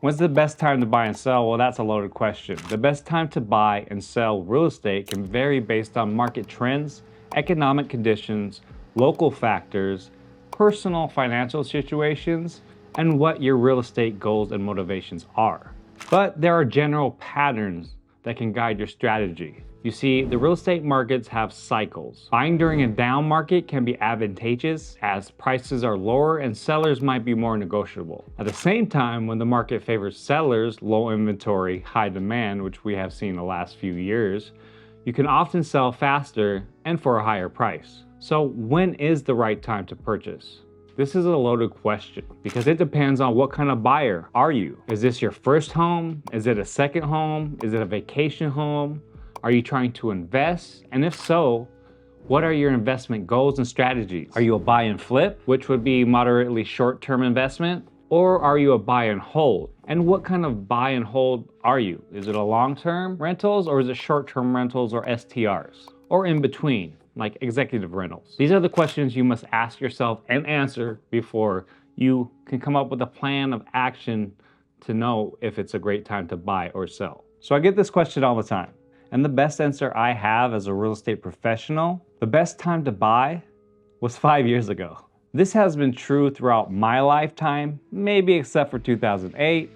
When's the best time to buy and sell? Well, that's a loaded question. The best time to buy and sell real estate can vary based on market trends, economic conditions, local factors, personal financial situations, and what your real estate goals and motivations are. But there are general patterns that can guide your strategy. You see, the real estate markets have cycles. Buying during a down market can be advantageous as prices are lower and sellers might be more negotiable. At the same time, when the market favors sellers, low inventory, high demand, which we have seen the last few years, you can often sell faster and for a higher price. So when is the right time to purchase? This is a loaded question because it depends on what kind of buyer are you. Is this your first home? Is it a second home? Is it a vacation home? Are you trying to invest? And if so, what are your investment goals and strategies? Are you a buy and flip, which would be moderately short-term investment? Or are you a buy and hold? And what kind of buy and hold are you? Is it a long-term rentals or is it short-term rentals or STRs? Or in between, like executive rentals? These are the questions you must ask yourself and answer before you can come up with a plan of action to know if it's a great time to buy or sell. So I get this question all the time. And the best answer I have as a real estate professional, the best time to buy was 5 years ago. This has been true throughout my lifetime, maybe except for 2008.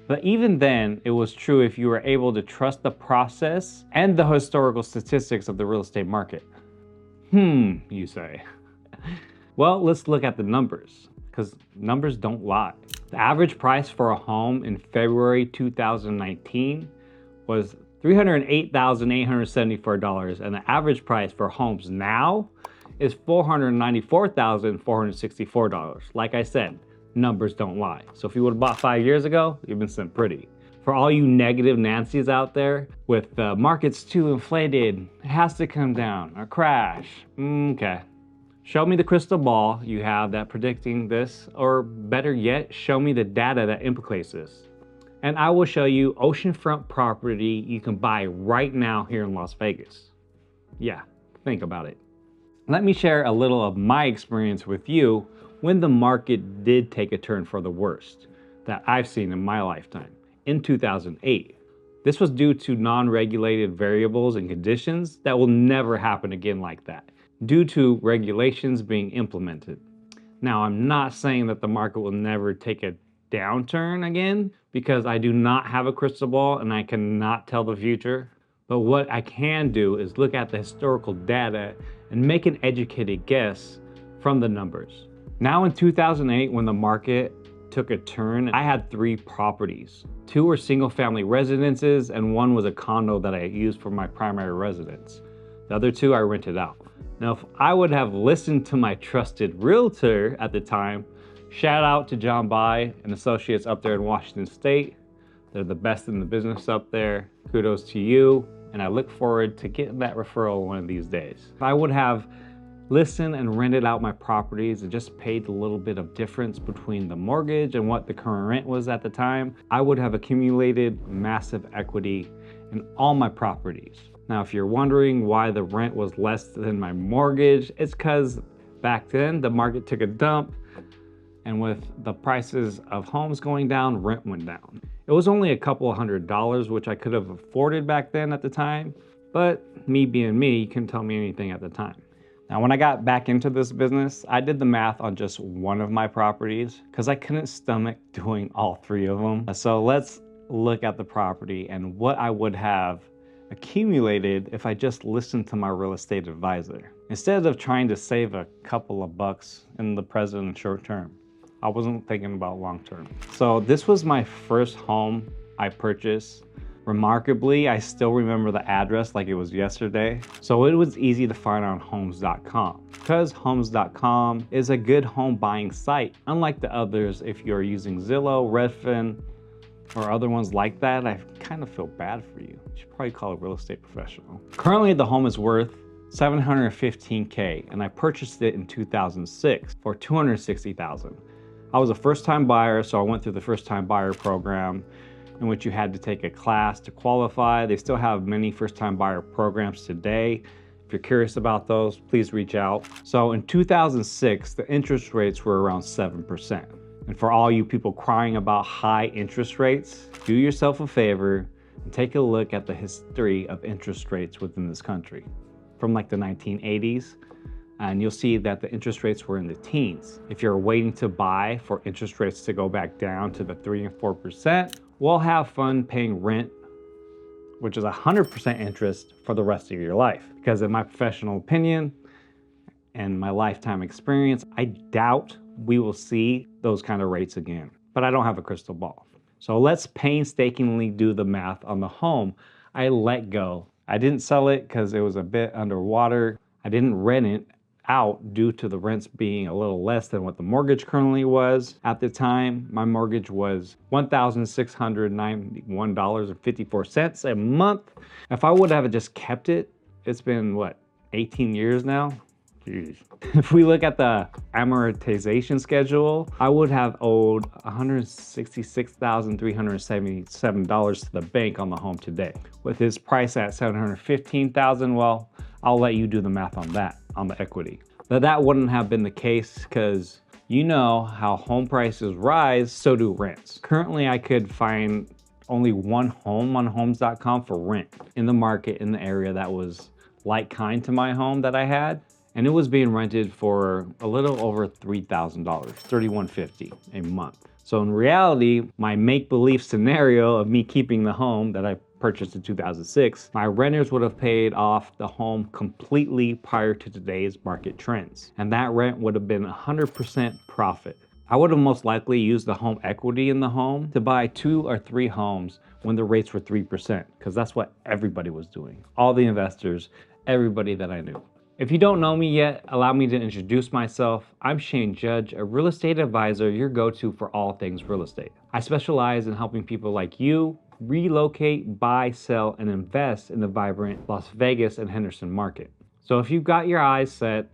But even then, it was true if you were able to trust the process and the historical statistics of the real estate market. You say. Well, let's look at the numbers, because numbers don't lie. The average price for a home in February 2019 was $308,874, and the average price for homes now is $494,464. Like I said, numbers don't lie. So if you would have bought 5 years ago, you've been sent pretty. For all you negative Nancys out there with the market's too inflated, it has to come down or crash. Okay. Show me the crystal ball you have that predicting this, or better yet, show me the data that implicates this. And I will show you oceanfront property you can buy right now here in Las Vegas. Yeah, think about it. Let me share a little of my experience with you when the market did take a turn for the worst that I've seen in my lifetime in 2008. This was due to non-regulated variables and conditions that will never happen again like that, due to regulations being implemented. Now, I'm not saying that the market will never take a downturn again, because I do not have a crystal ball and I cannot tell the future. But what I can do is look at the historical data and make an educated guess from the numbers. Now in 2008, when the market took a turn, I had 3 properties. 2 were single family residences and 1 was a condo that I used for my primary residence. The other 2 I rented out. Now, if I would have listened to my trusted realtor at the time, shout out to John Bai and Associates up there in Washington State. They're the best in the business up there. Kudos to you. And I look forward to getting that referral one of these days. If I would have listened and rented out my properties and just paid a little bit of difference between the mortgage and what the current rent was at the time, I would have accumulated massive equity in all my properties. Now, if you're wondering why the rent was less than my mortgage, it's because back then the market took a dump. And with the prices of homes going down, rent went down. It was only a couple $100, which I could have afforded back then at the time, but me being me, you couldn't tell me anything at the time. Now, when I got back into this business, I did the math on just one of my properties because I couldn't stomach doing all 3 of them. So let's look at the property and what I would have accumulated if I just listened to my real estate advisor, instead of trying to save a couple of bucks in the present and short term. I wasn't thinking about long term. So this was my first home I purchased. Remarkably, I still remember the address like it was yesterday. So it was easy to find on homes.com, because homes.com is a good home buying site. Unlike the others, if you're using Zillow, Redfin, or other ones like that, I kind of feel bad for you. You should probably call a real estate professional. Currently, the home is worth $715K, and I purchased it in 2006 for $260,000. I was a first-time buyer, so I went through the first-time buyer program in which you had to take a class to qualify. They still have many first-time buyer programs today. If you're curious about those, please reach out. So in 2006, the interest rates were around 7%. And for all you people crying about high interest rates, do yourself a favor and take a look at the history of interest rates within this country from like the 1980s. And you'll see that the interest rates were in the teens. If you're waiting to buy for interest rates to go back down to the 3 and 4%, we'll have fun paying rent, which is 100% interest for the rest of your life. Because in my professional opinion and my lifetime experience, I doubt we will see those kind of rates again. But I don't have a crystal ball. So let's painstakingly do the math on the home I let go. I didn't sell it because it was a bit underwater. I didn't rent it out due to the rents being a little less than what the mortgage currently was. At the time, my mortgage was $1,691.54 a month. If I would have just kept it, it's been what, 18 years now? Jeez. If we look at the amortization schedule, I would have owed $166,377 to the bank on the home today. With its price at $715,000, well, I'll let you do the math on that, on the equity. But that wouldn't have been the case because you know how home prices rise, so do rents. Currently, I could find only one home on homes.com for rent in the market in the area that was like kind to my home that I had. And it was being rented for a little over $3,000, $3,150 a month. So in reality, my make-believe scenario of me keeping the home that I purchased in 2006, my renters would have paid off the home completely prior to today's market trends. And that rent would have been 100% profit. I would have most likely used the home equity in the home to buy 2 or 3 homes when the rates were 3%, because that's what everybody was doing. All the investors, everybody that I knew. If you don't know me yet, allow me to introduce myself. I'm Shane Judge, a real estate advisor, your go-to for all things real estate. I specialize in helping people like you relocate, buy, sell, and invest in the vibrant Las Vegas and Henderson market. So if you've got your eyes set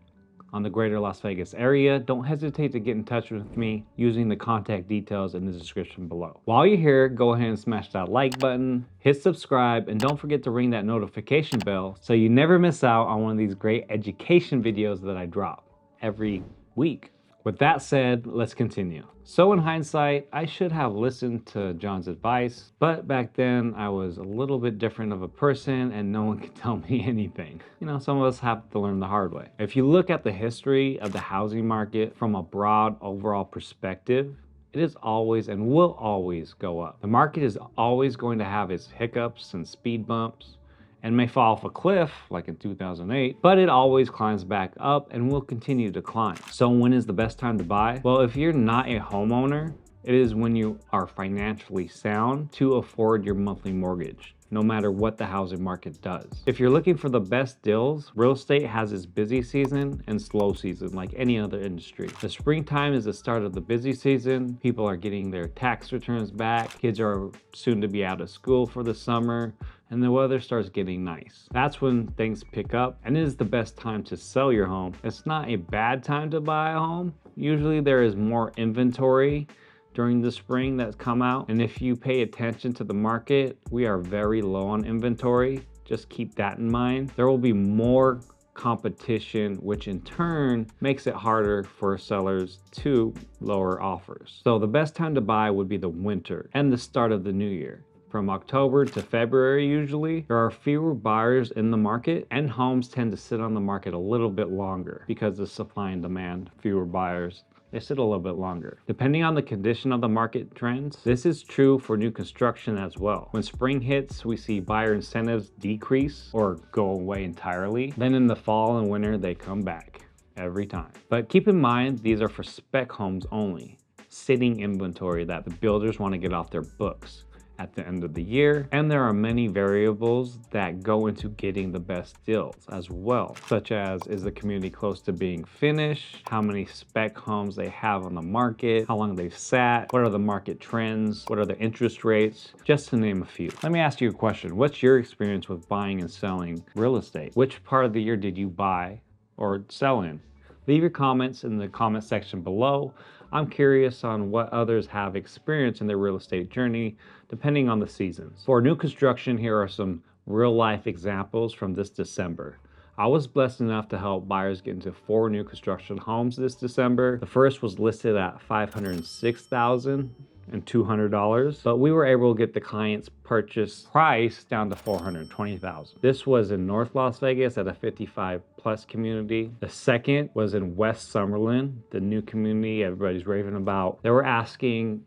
on the greater Las Vegas area, don't hesitate to get in touch with me using the contact details in the description below. While you're here, go ahead and smash that like button, hit subscribe, and don't forget to ring that notification bell so you never miss out on one of these great education videos that I drop every week. With that said, let's continue. So in hindsight, I should have listened to John's advice, but back then I was a little bit different of a person and no one could tell me anything. You know, some of us have to learn the hard way. If you look at the history of the housing market from a broad overall perspective, it is always and will always go up. The market is always going to have its hiccups and speed bumps, and may fall off a cliff like in 2008, but it always climbs back up and will continue to climb. So when is the best time to buy? Well, if you're not a homeowner, it is when you are financially sound to afford your monthly mortgage, no matter what the housing market does. If you're looking for the best deals, real estate has its busy season and slow season like any other industry. The springtime is the start of the busy season. People are getting their tax returns back. Kids are soon to be out of school for the summer, and the weather starts getting nice. That's when things pick up, and it is the best time to sell your home. It's not a bad time to buy a home. Usually there is more inventory during the spring that's come out, and if you pay attention to the market, we are very low on inventory. Just keep that in mind. There will be more competition, which in turn makes it harder for sellers to lower offers. So the best time to buy would be the winter and the start of the new year. From October to February, usually, there are fewer buyers in the market, and homes tend to sit on the market a little bit longer because of supply and demand, fewer buyers. They sit a little bit longer. Depending on the condition of the market trends, this is true for new construction as well. When spring hits, we see buyer incentives decrease or go away entirely. Then in the fall and winter, they come back every time. But keep in mind, these are for spec homes only, sitting inventory that the builders want to get off their books at the end of the year, and there are many variables that go into getting the best deals as well, such as, is the community close to being finished, how many spec homes they have on the market, how long they've sat, what are the market trends, what are the interest rates, just to name a few. Let me ask you a question. What's your experience with buying and selling real estate? Which part of the year did you buy or sell in? Leave your comments in the comment section below. I'm curious on what others have experienced in their real estate journey, depending on the seasons. For new construction, here are some real life examples from this December. I was blessed enough to help buyers get into 4 new construction homes this December. The first was listed at $506,200, but we were able to get the client's purchase price down to $420,000. This was in North Las Vegas at a 55+ community. The second was in West Summerlin, the new community everybody's raving about. They were asking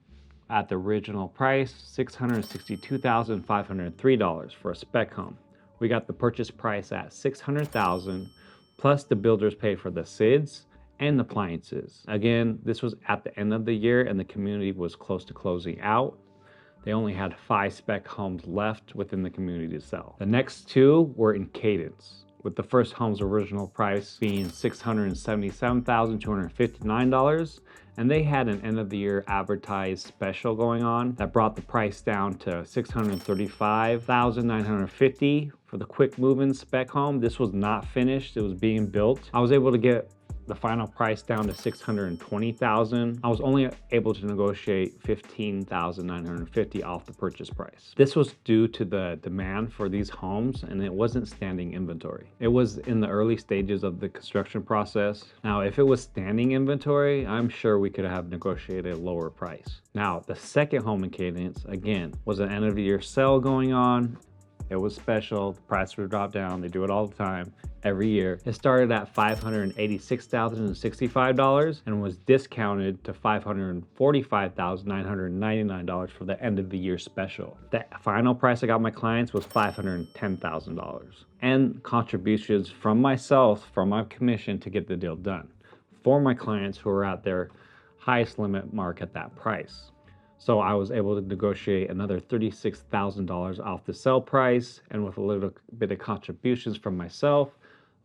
at the original price $662,503 for a spec home. We got the purchase price at $600,000 plus the builders paid for the SIDs and appliances. Again, this was at the end of the year and the community was close to closing out. They only had 5 spec homes left within the community to sell. The next 2 were in Cadence, with the first home's original price being $677,259, and they had an end of the year advertised special going on that brought the price down to $635,950 for the quick move-in spec home. This was not finished, it was being built. I was able to get the final price down to $620,000. I was only able to negotiate $15,950 off the purchase price. This was due to the demand for these homes, and it wasn't standing inventory. It was in the early stages of the construction process. Now, if it was standing inventory, I'm sure we could have negotiated a lower price. Now, the second home in Cadence, again, was an end of the year sale going on. It was special, the price would drop down. They do it all the time, every year. It started at $586,065 and was discounted to $545,999 for the end of the year special. The final price I got my clients was $510,000. And contributions from myself, from my commission to get the deal done for my clients who are at their highest limit mark at that price. So I was able to negotiate another $36,000 off the sale price, and with a little bit of contributions from myself,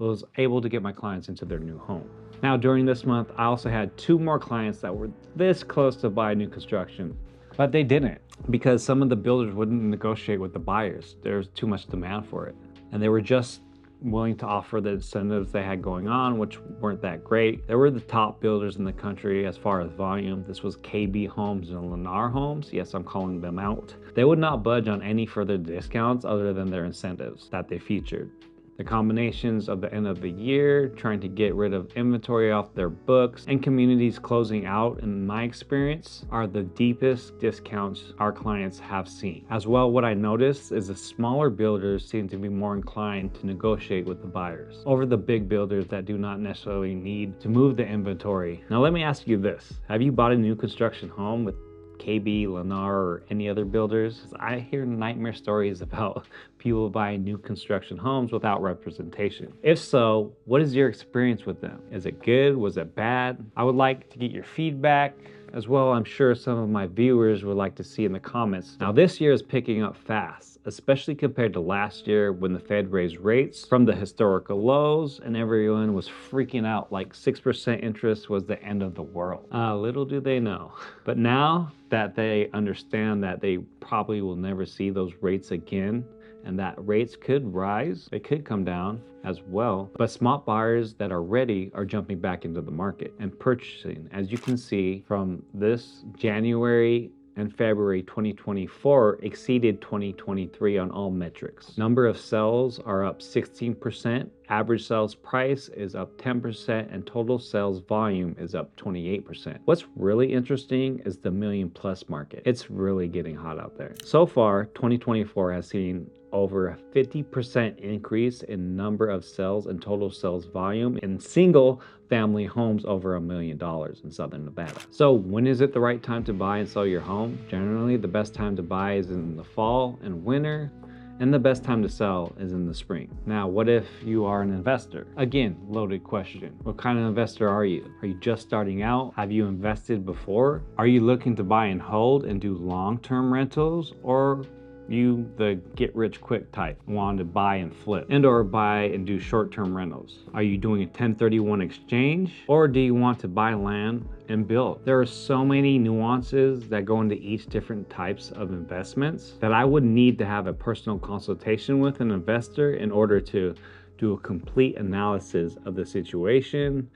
I was able to get my clients into their new home. Now, during this month, I also had 2 more clients that were this close to buy new construction, but they didn't because some of the builders wouldn't negotiate with the buyers. There's too much demand for it, and they were just willing to offer the incentives they had going on, which weren't that great. They were the top builders in the country as far as volume. This was KB Homes and Lennar Homes. Yes, I'm calling them out. They would not budge on any further discounts other than their incentives that they featured. The combinations of the end of the year, trying to get rid of inventory off their books, and communities closing out, in my experience, are the deepest discounts our clients have seen. As well, what I noticed is the smaller builders seem to be more inclined to negotiate with the buyers over the big builders that do not necessarily need to move the inventory. Now, let me ask you this. Have you bought a new construction home with KB, Lennar, or any other builders? I hear nightmare stories about people buying new construction homes without representation. If so, what is your experience with them? Is it good? Was it bad? I would like to get your feedback. As well, I'm sure some of my viewers would like to see in the comments. Now, this year is picking up fast, especially compared to last year when the Fed raised rates from the historical lows and everyone was freaking out like 6% interest was the end of the world. Little do they know. But now that they understand that they probably will never see those rates again, and that rates could rise, they could come down as well. But smart buyers that are ready are jumping back into the market and purchasing. As you can see from this, January and February 2024 exceeded 2023 on all metrics. Number of sales are up 16%, average sales price is up 10%, and total sales volume is up 28%. What's really interesting is the million plus market. It's really getting hot out there. So far, 2024 has seen over a 50% increase in number of sales and total sales volume in single family homes over $1 million in Southern Nevada. So when is it the right time to buy and sell your home? Generally, the best time to buy is in the fall and winter, and the best time to sell is in the spring. Now, what if you are an investor? Again, loaded question. What kind of investor are you? Are you just starting out? Have you invested before? Are you looking to buy and hold and do long-term rentals, or you the get rich quick type, want to buy and flip and or buy and do short-term rentals? Are you doing a 1031 exchange, or do you want to buy land and build? There are so many nuances that go into each different types of investments that I would need to have a personal consultation with an investor in order to do a complete analysis of the situation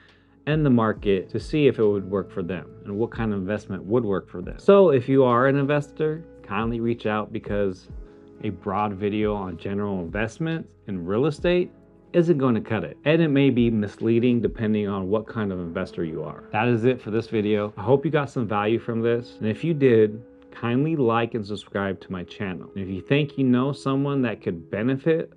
and the market to see if it would work for them and what kind of investment would work for them. So if you are an investor, kindly reach out, because a broad video on general investments in real estate isn't going to cut it. And it may be misleading depending on what kind of investor you are. That is it for this video. I hope you got some value from this. And if you did, kindly like and subscribe to my channel. And if you think you know someone that could benefit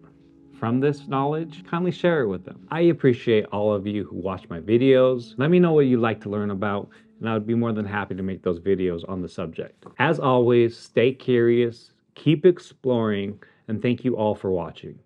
from this knowledge, kindly share it with them. I appreciate all of you who watch my videos. Let me know what you'd like to learn about, and I would be more than happy to make those videos on the subject. As always, stay curious, keep exploring, and thank you all for watching.